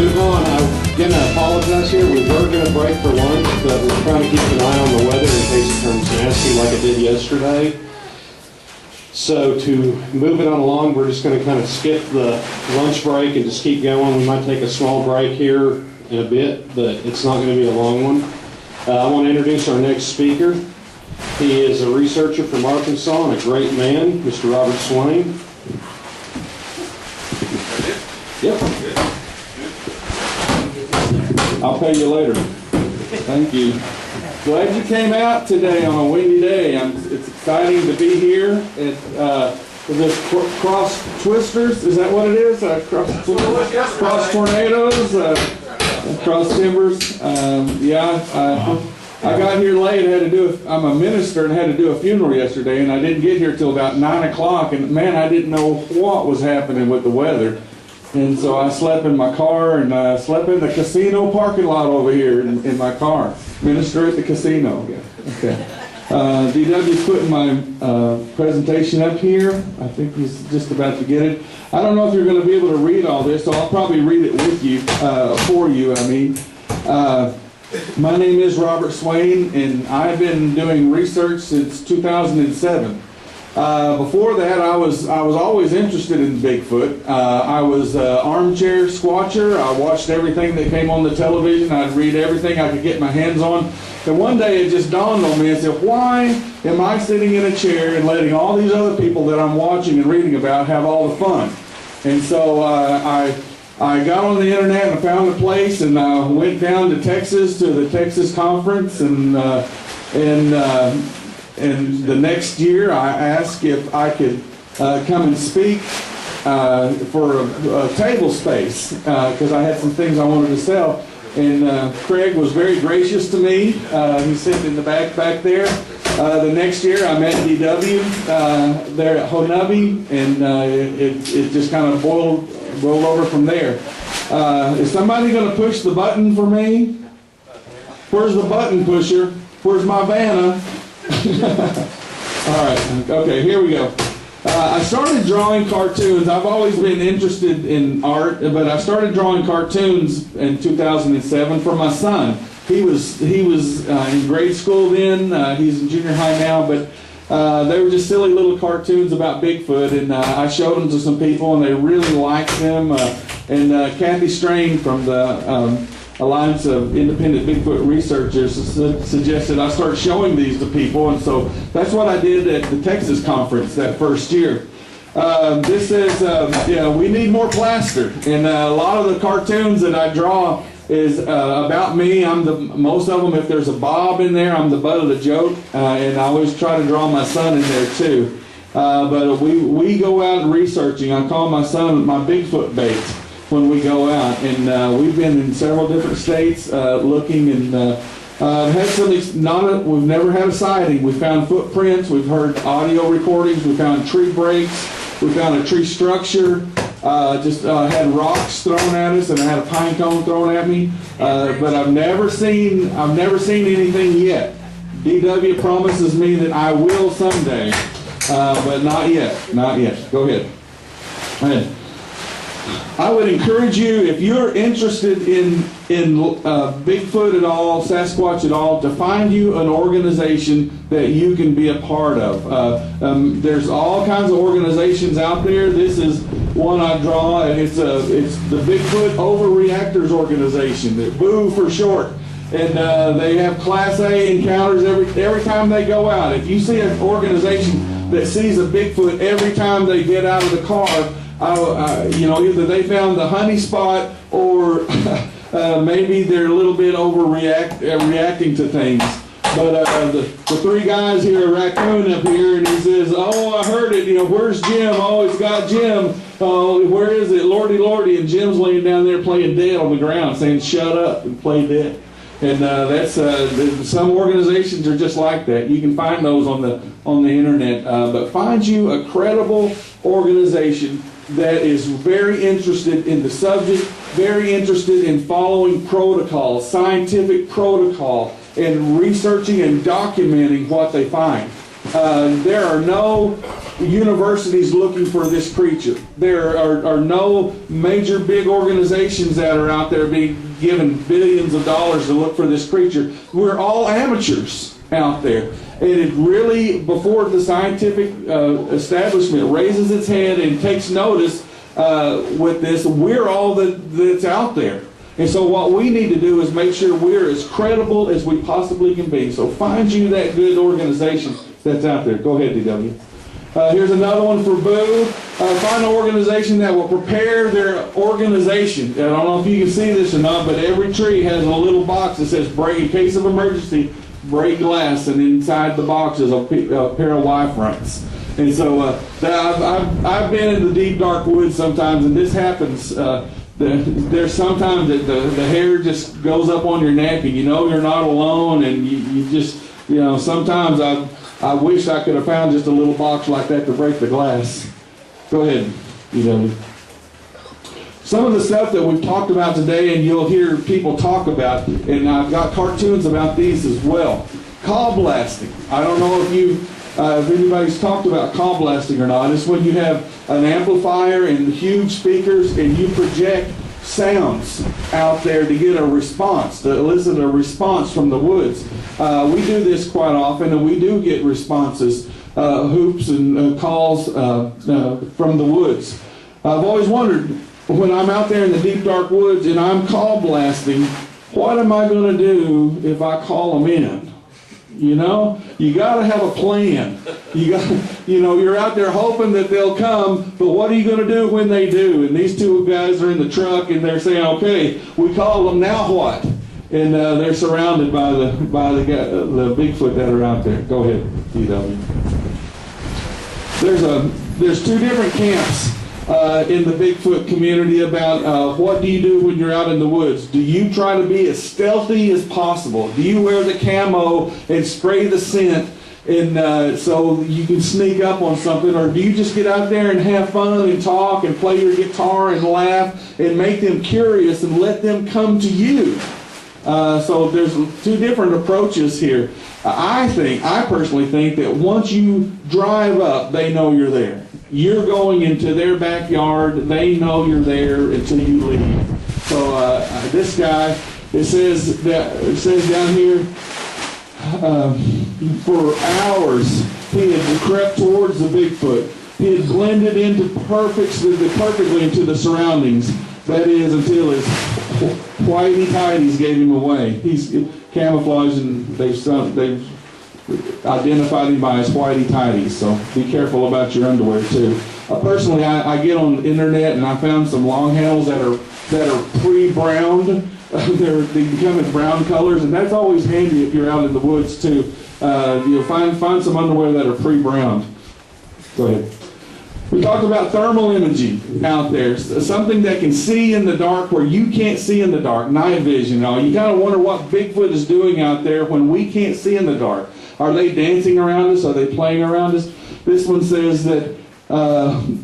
Move on. I'm going to apologize here. We were going to break for lunch, but we're trying to keep an eye on the weather in case it turns nasty like it did yesterday. So to move it on along, we're just going to kind of skip the lunch break and just keep going. We might take a small break here in a bit, but it's not going to be a long one. I want to introduce our next speaker. He is a researcher from Arkansas and a great man, Mr. Robert Swain. Yep. I'll pay you later. Thank you. Glad you came out today on a windy day. It's exciting to be here at this Cross Twisters. Is that what it is? Cross Tornadoes, Cross Timbers. I got here late. I'm a minister and had to do a funeral yesterday, and I didn't get here till about 9 o'clock. And man, I didn't know what was happening with the weather. And so I slept in my car, and I slept in the casino parking lot over here in my car. Minister at the casino. Okay. DW's putting my presentation up here. I think he's just about to get it. I don't know if you're going to be able to read all this, so I'll probably read it with you, for you, I mean. My name is Robert Swain, and I've been doing research since 2007. Before that, I was always interested in Bigfoot. I was an armchair squatcher. I watched everything that came on the television. I'd read everything I could get my hands on. And one day it just dawned on me. I said, why am I sitting in a chair and letting all these other people that I'm watching and reading about have all the fun? And so I got on the internet and I found a place, and I went down to Texas to the Texas conference, and the next year I asked if I could come and speak for a table space because I had some things I wanted to sell. And Craig was very gracious to me. He's sitting in the back there. The next year I met DW there at Honubi, and it just kind of boiled over from there. Is somebody going to push the button for me? Where's the button pusher? Where's my Vanna? All right, okay, here we go. I started drawing cartoons. I've always been interested in art, but I started drawing cartoons in 2007 for my son. He was in grade school then. He's in junior high now, but they were just silly little cartoons about Bigfoot, and I showed them to some people, and they really liked them. And Kathy Strain from the Alliance of Independent Bigfoot Researchers suggested I start showing these to people, and so that's what I did at the Texas conference that first year. This says, we need more plaster, and a lot of the cartoons that I draw is about me. Most of them, if there's a Bob in there, I'm the butt of the joke, and I always try to draw my son in there too. But we go out researching. I call my son my Bigfoot bait when we go out, and we've been in several different states looking, and had some. We've never had a sighting. We found footprints. We've heard audio recordings. We found tree breaks. We found a tree structure. Had rocks thrown at us, and I had a pine cone thrown at me. But I've never seen anything yet. DW promises me that I will someday, but not yet. Not yet. Go ahead. Go ahead. I would encourage you, if you're interested in Bigfoot at all, Sasquatch at all, to find you an organization that you can be a part of. There's all kinds of organizations out there. This is one I draw, and it's the Bigfoot Overreactors Organization, BOO for short. And they have Class A encounters every time they go out. If you see an organization that sees a Bigfoot every time they get out of the car, either they found the honey spot, or maybe they're a little bit reacting to things. But the three guys here, a raccoon up here, and he says, "Oh, I heard it. Where's Jim? Oh, it's got Jim. Oh, where is it? Lordy, Lordy!" And Jim's laying down there playing dead on the ground, saying, "Shut up and play dead." And that's some organizations are just like that. You can find those on the internet, but find you a credible organization that is very interested in the subject, very interested in following protocol, scientific protocol, and researching and documenting what they find. There are no universities looking for this creature. There are no major big organizations that are out there being given billions of dollars to look for this creature. We're all amateurs out there. And it really, before the scientific establishment raises its head and takes notice with this, we're all that's out there. And so what we need to do is make sure we're as credible as we possibly can be. So find you that good organization that's out there. Go ahead, DW. Here's another one for Boo. Find an organization that will prepare their organization. I don't know if you can see this or not, but every tree has a little box that says, break, in case of emergency, break glass, and inside the box is a pair of Y-fronts. And so I've been in the deep, dark woods sometimes, and this happens. There's sometimes that the hair just goes up on your neck, and you know you're not alone, and you just, sometimes I wish I could have found just a little box like that to break the glass. Go ahead, Some of the stuff that we've talked about today, and you'll hear people talk about, and I've got cartoons about these as well. Call blasting. I don't know if anybody's talked about call blasting or not. It's when you have an amplifier and huge speakers, and you project sounds out there to get a response, to elicit a response from the woods. We do this quite often, and we do get responses, hoops and calls from the woods. I've always wondered, when I'm out there in the deep, dark woods and I'm call blasting, what am I going to do if I call them in? You got to have a plan. You're out there hoping that they'll come, but what are you going to do when they do? And these two guys are in the truck, and they're saying, "Okay, we call them, now what?" And they're surrounded by the Bigfoot that are out there. Go ahead, DW. There's two different camps in the Bigfoot community about what do you do when you're out in the woods. Do you try to be as stealthy as possible? Do you wear the camo and spray the scent and so you can sneak up on something, or do you just get out there and have fun and talk and play your guitar and laugh and make them curious and let them come to you? So there's two different approaches here. I personally think that once you drive up, they know you're there. You're going into their backyard. They know you're there until you leave. So this guy, it says down here, for hours he had crept towards the Bigfoot. He had blended into perfectly into the surroundings. That is, until his whitey tighties gave him away. He's camouflaged, and they've identified him by his whitey tighties. So be careful about your underwear too. Personally, I get on the internet and I found some long handles that are pre-browned. They become in brown colors, and that's always handy if you're out in the woods too. You'll find some underwear that are pre-browned. Go ahead. We talked about thermal imaging out there, something that can see in the dark where you can't see in the dark, night vision. You kind of wonder what Bigfoot is doing out there when we can't see in the dark. Are they dancing around us? Are they playing around us? This one says that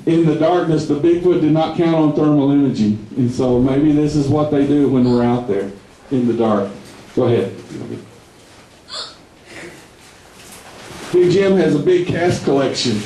in the darkness, the Bigfoot did not count on thermal imaging. And so maybe this is what they do when we're out there in the dark. Go ahead. Big Jim has a big cast collection.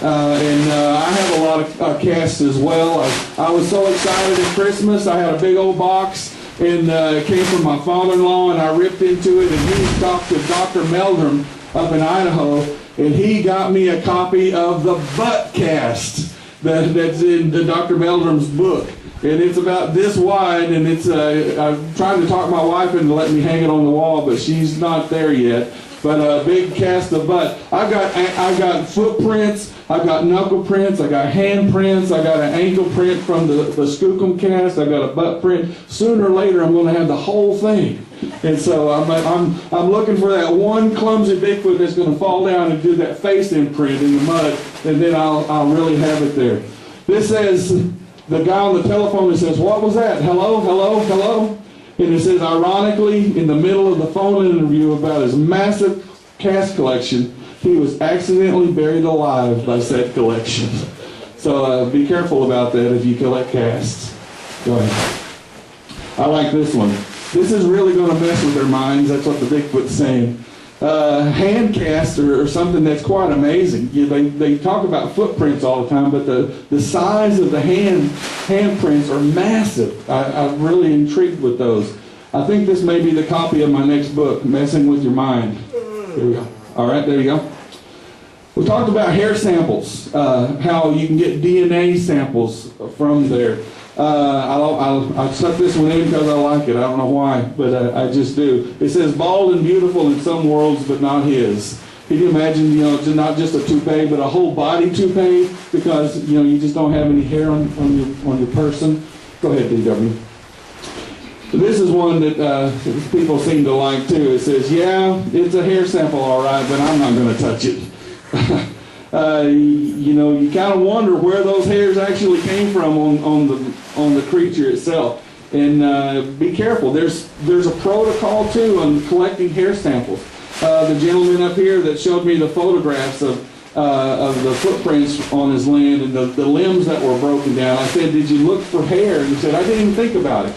I have a lot of casts as well. I was so excited at Christmas. I had a big old box, and it came from my father-in-law, and I ripped into it, and he talked to Dr. Meldrum up in Idaho, and he got me a copy of the butt cast that's in Dr. Meldrum's book. And it's about this wide, and it's I'm trying to talk my wife into letting me hang it on the wall, but she's not there yet. But a big cast of butt. I've got footprints, I've got knuckle prints, I got hand prints, I got an ankle print from the skookum cast, I got a butt print. Sooner or later, I'm going to have the whole thing. And so I'm looking for that one clumsy Bigfoot that's going to fall down and do that face imprint in the mud, and then I'll really have it there. This says, the guy on the telephone says, "What was that? Hello, hello, hello?" And it says, ironically, in the middle of the phone interview about his massive cast collection, he was accidentally buried alive by said collection. So be careful about that if you collect casts. Go ahead. I like this one. This is really going to mess with their minds. That's what the Bigfoot's saying. hand cast or something that's quite amazing. They talk about footprints all the time, but the size of the handprints are massive. I'm really intrigued with those. I think this may be the copy of my next book, Messing with Your Mind. There we go. All right, there you go. We talked about hair samples, how you can get DNA samples from there. I stuck this one in because I like it. I don't know why, but I just do. It says bald and beautiful in some worlds, but not his. Can you imagine, not just a toupee, but a whole body toupee, because, you just don't have any hair on your person? Go ahead, DW. This is one that people seem to like too. It says, yeah, it's a hair sample, all right, but I'm not going to touch it. You kind of wonder where those hairs actually came from on the creature itself. And be careful. There's a protocol too on collecting hair samples. The gentleman up here that showed me the photographs of the footprints on his land and the limbs that were broken down. I said, did you look for hair? And he said, I didn't even think about it.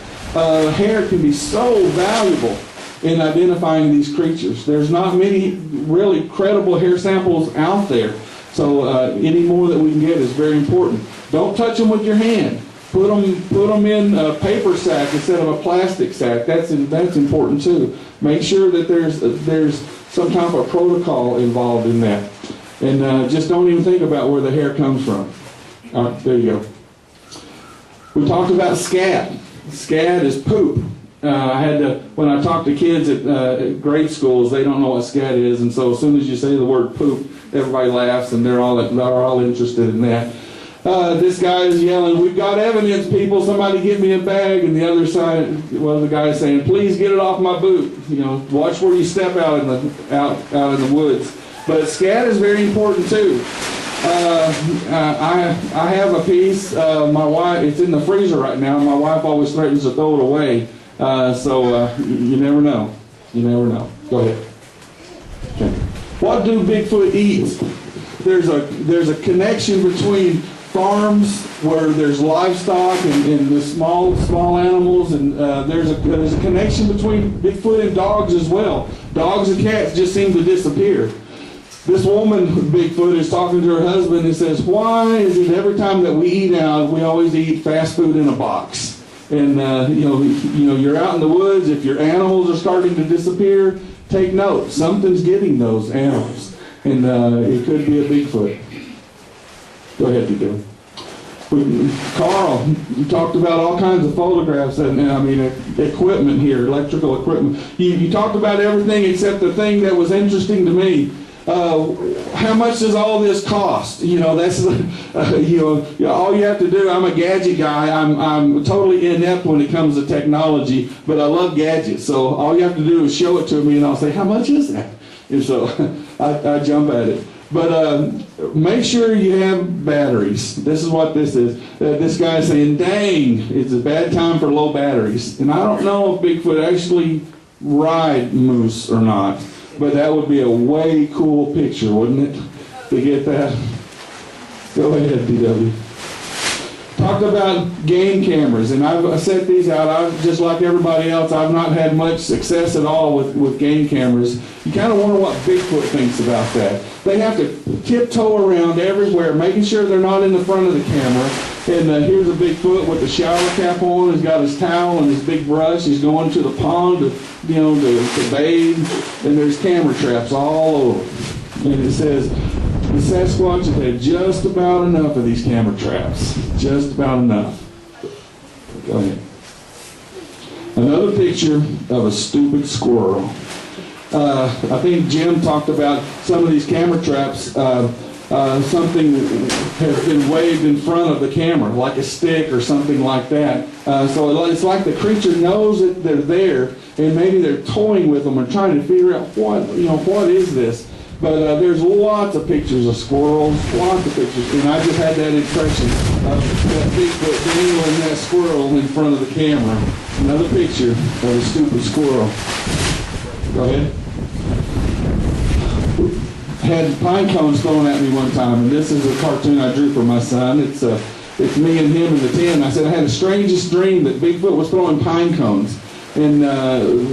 Hair can be so valuable in identifying these creatures. There's not many really credible hair samples out there. So any more that we can get is very important. Don't touch them with your hand. Put them in a paper sack instead of a plastic sack. That's important too. Make sure that there's some type of protocol involved in that. And just don't even think about where the hair comes from. All right, there you go. We talked about scat. Scat is poop. When I talk to kids at grade schools, they don't know what scat is, and so as soon as you say the word poop, everybody laughs, and they're all interested in that. This guy is yelling, "We've got evidence, people! Somebody get me a bag!" And the other side, the guy is saying, "Please get it off my boot! Watch where you step out in the woods." But scat is very important too. I have a piece. My wife, it's in the freezer right now. My wife always threatens to throw it away. So you never know. You never know. Go ahead. Okay. What do Bigfoot eat? There's a connection between farms where there's livestock and the small animals, and there's a connection between Bigfoot and dogs as well. Dogs and cats just seem to disappear. This woman, Bigfoot, is talking to her husband and says, "Why is it every time that we eat out, we always eat fast food in a box?" And you're out in the woods. If your animals are starting to disappear, take note. Something's getting those animals, and it could be a Bigfoot. Go ahead, you do. Carl, you talked about all kinds of photographs and equipment here, electrical equipment. You talked about everything except the thing that was interesting to me. How much does all this cost? That's all you have to do. I'm a gadget guy. I'm totally inept when it comes to technology, but I love gadgets. So all you have to do is show it to me, and I'll say, "How much is that?" And so I jump at it. But make sure you have batteries. This is what this is. This guy's saying, "Dang, it's a bad time for low batteries." And I don't know if Bigfoot actually ride moose or not. But that would be a way cool picture, wouldn't it? To get that. Go ahead, DW. Talked about game cameras, and I've set these out. Just like everybody else, I've not had much success at all with game cameras. You kind of wonder what Bigfoot thinks about that. They have to tiptoe around everywhere, making sure they're not in the front of the camera. And here's a Bigfoot with the shower cap on. He's got his towel and his big brush. He's going to the pond to bathe. And there's camera traps all over. And it says, the Sasquatch have had just about enough of these camera traps. Just about enough. Go ahead. Another picture of a stupid squirrel. I think Jim talked about some of these camera traps. Something has been waved in front of the camera, like a stick or something like that. So it's like the creature knows that they're there, and maybe they're toying with them or trying to figure out what is this. But there's lots of pictures of squirrels, lots of pictures, and I just had that impression of that Bigfoot dangling that squirrel in front of the camera. Another picture of a stupid squirrel. Go ahead. Had pine cones thrown at me one time, and this is a cartoon I drew for my son. It's me and him in the tent. I said I had the strangest dream that Bigfoot was throwing pine cones. And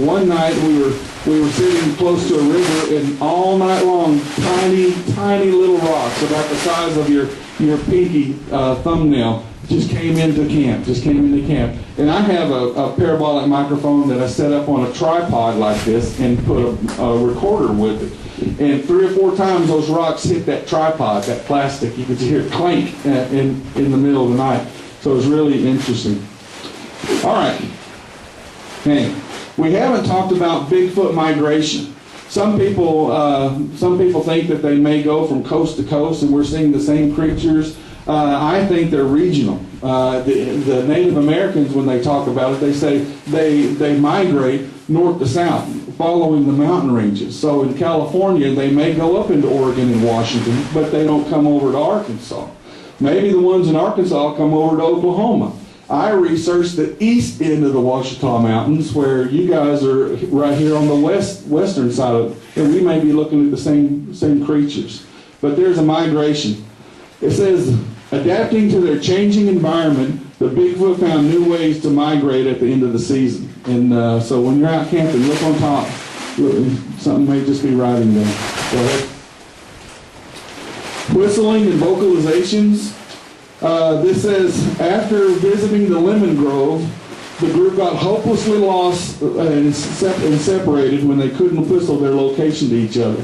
one night we were we were sitting close to a river, and all night long, tiny little rocks about the size of your pinky thumbnail just came into camp. And I have a parabolic microphone that I set up on a tripod like this and put a recorder with it. And 3 or 4 times those rocks hit that tripod, that plastic. You could hear it clank in the middle of the night. So it was really interesting. All right. Okay. We haven't talked about Bigfoot migration. Some people think that they may go from coast to coast, and we're seeing the same creatures. I think they're regional. The Native Americans, when they talk about it, they say they migrate north to south, following the mountain ranges. So in California, they may go up into Oregon and Washington, but they don't come over to Arkansas. Maybe the ones in Arkansas come over to Oklahoma. I researched the east end of the Ouachita Mountains, where you guys are right here on the western side of it, and we may be looking at the same creatures. But there's a migration. It says, adapting to their changing environment, the Bigfoot found new ways to migrate at the end of the season. And so when you're out camping, look on top. Look, something may just be riding there. Go ahead. Whistling and vocalizations. This says, after visiting the lemon grove, the group got hopelessly lost and separated when they couldn't whistle their location to each other.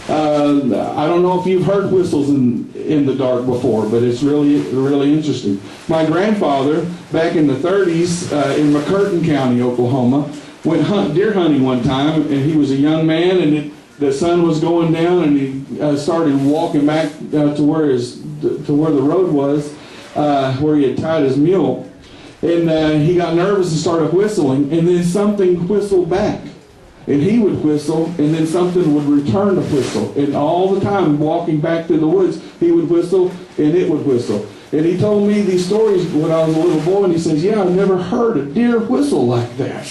I don't know if you've heard whistles in the dark before, but it's really interesting. My grandfather, back in the 30s, in McCurtain County, Oklahoma, went deer hunting one time, and he was a young man, and the sun was going down, and he started walking back to where the road was, where he had tied his mule, and he got nervous and started whistling, and then something whistled back. And he would whistle, and then something would return to whistle. And all the time, walking back through the woods, he would whistle, and it would whistle. And he told me these stories when I was a little boy, and he says, yeah, I've never heard a deer whistle like that.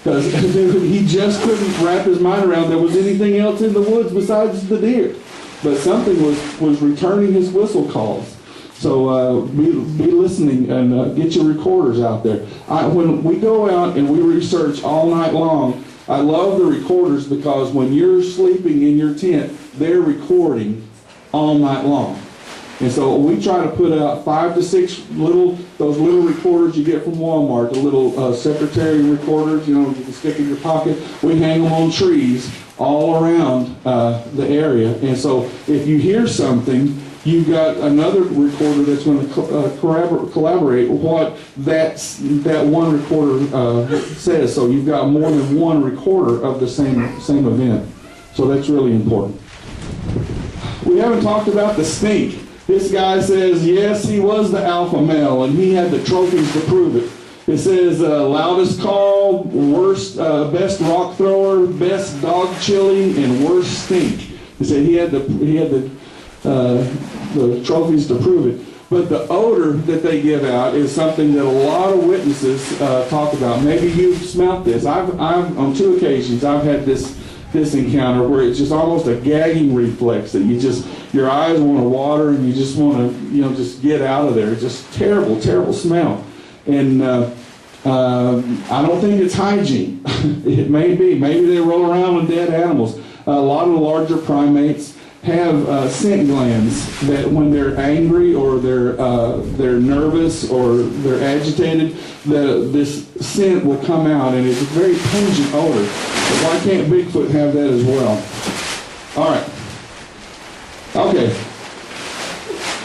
Because he just couldn't wrap his mind around there was anything else in the woods besides the deer. But something was returning his whistle calls. So be listening, and get your recorders out there. When we go out and we research all night long, I love the recorders, because when you're sleeping in your tent, they're recording all night long. And so we try to put out 5 to 6 those little recorders you get from Walmart, the little secretary recorders, you can stick in your pocket. We hang them on trees all around the area. And so if you hear something, you've got another recorder that's going to collaborate what that one recorder says. So you've got more than one recorder of the same event. So that's really important. We haven't talked about the snake. This guy says, yes, he was the alpha male, and he had the trophies to prove it. It says, loudest call, best rock thrower, best dog chili, and worst stink. He said he had the trophies to prove it. But the odor that they give out is something that a lot of witnesses talk about. Maybe you've smelt this. I've on 2 occasions I've had this encounter where it's just almost a gagging reflex that your eyes want to water, and you just want to just get out of there. It's just terrible smell. And I don't think it's hygiene. It may be. Maybe they roll around with dead animals. A lot of the larger primates have scent glands that when they're angry or they're nervous or they're agitated, this scent will come out, and it's a very pungent odor. But why can't Bigfoot have that as well? All right. Okay.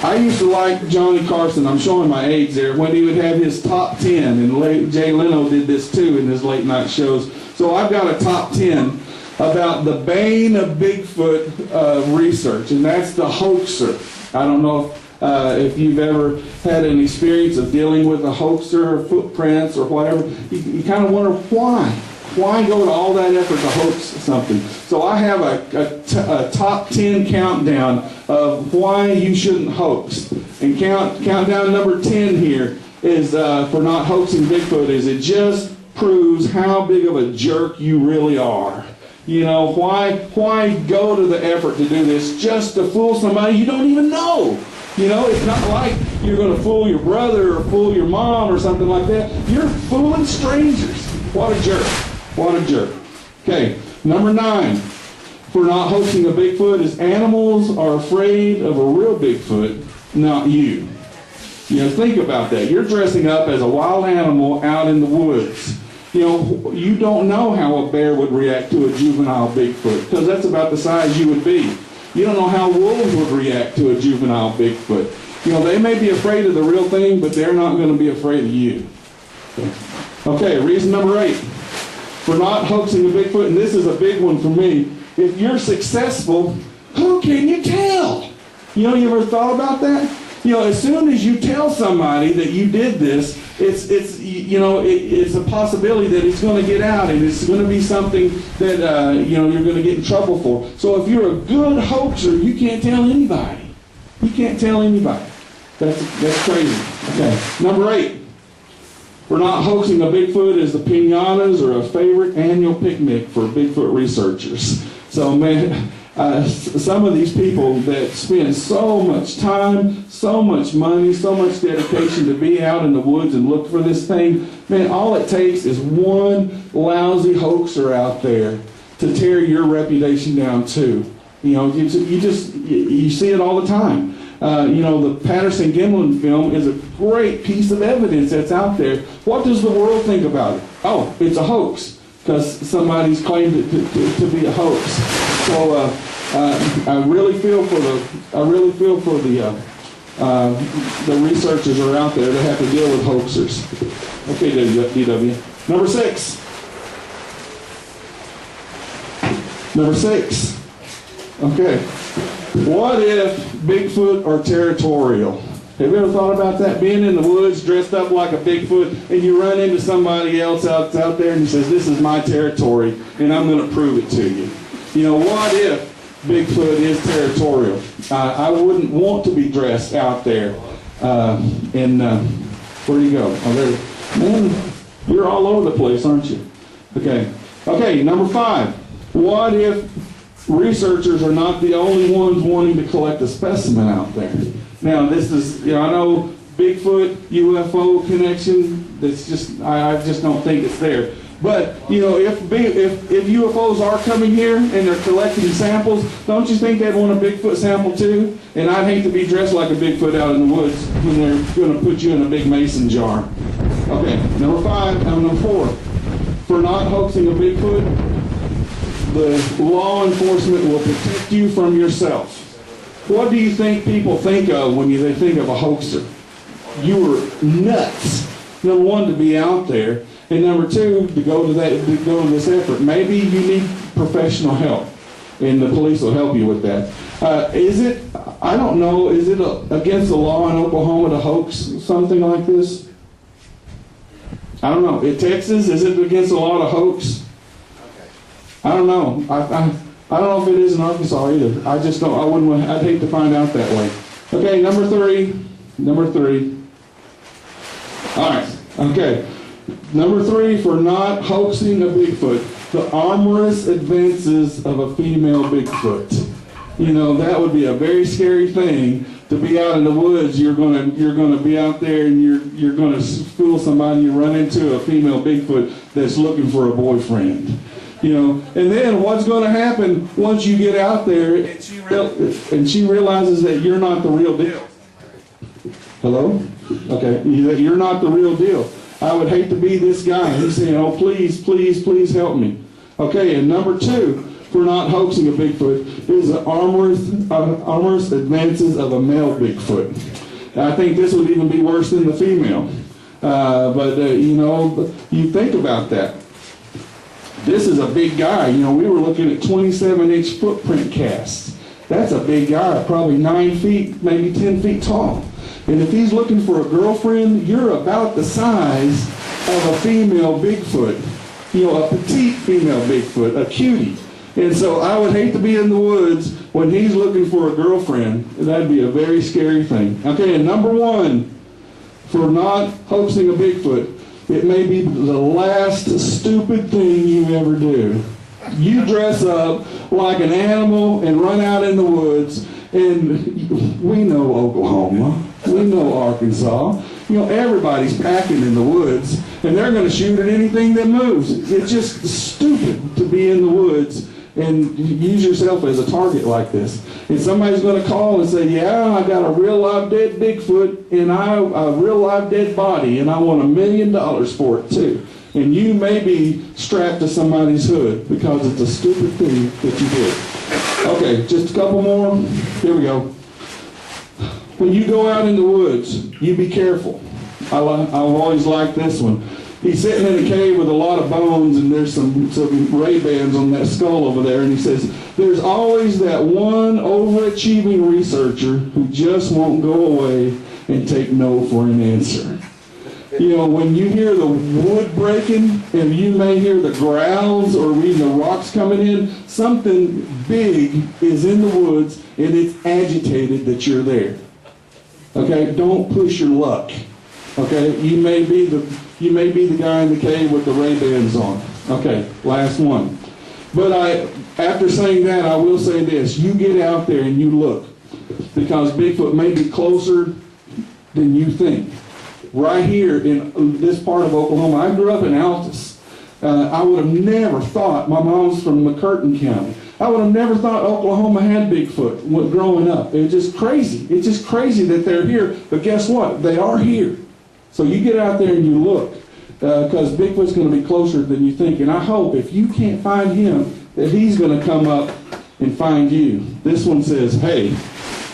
I used to like Johnny Carson. I'm showing my age there. When he would have his top 10, and Jay Leno did this too in his late night shows. So I've got a top 10 about the bane of Bigfoot research, and that's the hoaxer. I don't know if you've ever had an experience of dealing with a hoaxer or footprints or whatever. You kind of wonder why. Why go to all that effort to hoax something? So I have a top 10 countdown of why you shouldn't hoax. And countdown number 10 here is for not hoaxing Bigfoot is it just proves how big of a jerk you really are. Why go to the effort to do this just to fool somebody you don't even know? It's not like you're going to fool your brother or fool your mom or something like that. You're fooling strangers. What a jerk. What a jerk. Okay, number 9 for not hoaxing a Bigfoot is animals are afraid of a real Bigfoot, not you. You know, think about that. You're dressing up as a wild animal out in the woods. You know, you don't know how a bear would react to a juvenile Bigfoot, because that's about the size you would be. You don't know how wolves would react to a juvenile Bigfoot. You know, they may be afraid of the real thing, but they're not going to be afraid of you. Okay, reason number 8 for not hoaxing a Bigfoot, and this is a big one for me. If you're successful, who can you tell? You know, you ever thought about that? You know, as soon as you tell somebody that you did this, it's a possibility that it's going to get out, and it's going to be something that you're going to get in trouble for. So if you're a good hoaxer, you can't tell anybody. You can't tell anybody. That's crazy. Okay. Number 8 for not hoaxing a Bigfoot is the piñatas are a favorite annual picnic for Bigfoot researchers. So man. Some of these people that spend so much time, so much money, so much dedication to be out in the woods and look for this thing, man, all it takes is one lousy hoaxer out there to tear your reputation down too. You know, you see it all the time. The Patterson-Gimlin film is a great piece of evidence that's out there. What does the world think about it? Oh, it's a hoax, because somebody's claimed it to be a hoax. So I really feel for the researchers who are out there that have to deal with hoaxers. Okay, DW. Number 6. Number 6. Okay. What if Bigfoot are territorial? Have you ever thought about that? Being in the woods, dressed up like a Bigfoot, and you run into somebody else out there and he says, "This is my territory, and I'm going to prove it to you." You know, what if Bigfoot is territorial? I wouldn't want to be dressed out there. Where do you go? Oh, there. Man, you're all over the place, aren't you? Okay, number 5. What if researchers are not the only ones wanting to collect a specimen out there? Now, this is, I know Bigfoot, UFO connection, I just don't think it's there. But, if UFOs are coming here and they're collecting samples, don't you think they'd want a Bigfoot sample too? And I'd hate to be dressed like a Bigfoot out in the woods when they're going to put you in a big mason jar. Okay, number 4. For not hoaxing a Bigfoot, the law enforcement will protect you from yourself. What do you think people think of when they think of a hoaxer? You were nuts. Number 1, to be out there. And number 2, to go to this effort. Maybe you need professional help, and the police will help you with that. I don't know, is it against the law in Oklahoma to hoax something like this? I don't know. In Texas, is it against the law to hoax? I don't know. I don't know if it is in Arkansas either. I just don't. I'd hate to find out that way. Okay, number 3. All right. Okay. Number 3 for not hoaxing a Bigfoot, the amorous advances of a female Bigfoot. That would be a very scary thing to be out in the woods. You're gonna be out there and you're gonna fool somebody. You run into a female Bigfoot that's looking for a boyfriend. And then what's going to happen once you get out there and she realizes that you're not the real deal? Hello? Okay, you're not the real deal. I would hate to be this guy. He's saying, "Oh, please, please, please help me." Okay, and number 2 for not hoaxing a Bigfoot is the amorous advances of a male Bigfoot. I think this would even be worse than the female. You think about that. This is a big guy. We were looking at 27-inch footprint casts. That's a big guy, probably 9 feet, maybe 10 feet tall. And if he's looking for a girlfriend, you're about the size of a female Bigfoot. A petite female Bigfoot, a cutie. And so I would hate to be in the woods when he's looking for a girlfriend. That'd be a very scary thing. Okay, and number 1 for not hoaxing a Bigfoot. It may be the last stupid thing you ever do. You dress up like an animal and run out in the woods, and we know Oklahoma. We know Arkansas. You know, everybody's packing in the woods, and they're going to shoot at anything that moves. It's just stupid to be in the woods and use yourself as a target like this. And somebody's going to call and say, yeah, I got a real live dead Bigfoot and a real live dead body, and I want $1 million for it too. And you may be strapped to somebody's hood because it's a stupid thing that you did. Okay, just a couple more. Here we go. When you go out in the woods, you be careful. I've always liked this one. He's sitting in a cave with a lot of bones, and there's some Ray-Bans on that skull over there, and he says, there's always that one overachieving researcher who just won't go away and take no for an answer. You know, when you hear the wood breaking, and you may hear the growls or even the rocks coming in, something big is in the woods, and it's agitated that you're there. Okay, don't push your luck. Okay, you may be the guy in the cave with the Ray-Bans on. Okay, last one. But after saying that, I will say this: you get out there and you look, because Bigfoot may be closer than you think. Right here in this part of Oklahoma, I grew up in Altus. I would have never thought. My mom's from McCurtain County. I would have never thought Oklahoma had Bigfoot growing up. It's just crazy. It's just crazy that they're here. But guess what? They are here. So you get out there and you look, because Bigfoot's going to be closer than you think. And I hope if you can't find him, that he's going to come up and find you. This one says, hey,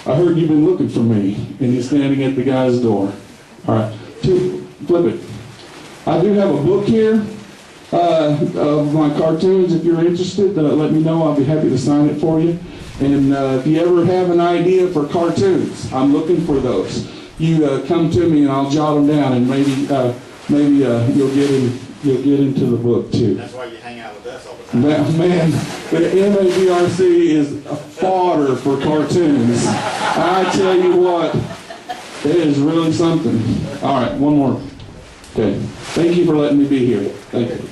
I heard you've been looking for me. And he's standing at the guy's door. All right, flip it. I do have a book here. Of my cartoons. If you're interested, let me know. I'll be happy to sign it for you. And if you ever have an idea for cartoons, I'm looking for those. You come to me and I'll jot them down, and maybe you'll get into the book too. That's why you hang out with us all the time. Man, the MABRC is a fodder for cartoons. I tell you what, it is really something. All right, one more. Okay. Thank you for letting me be here. Thank you.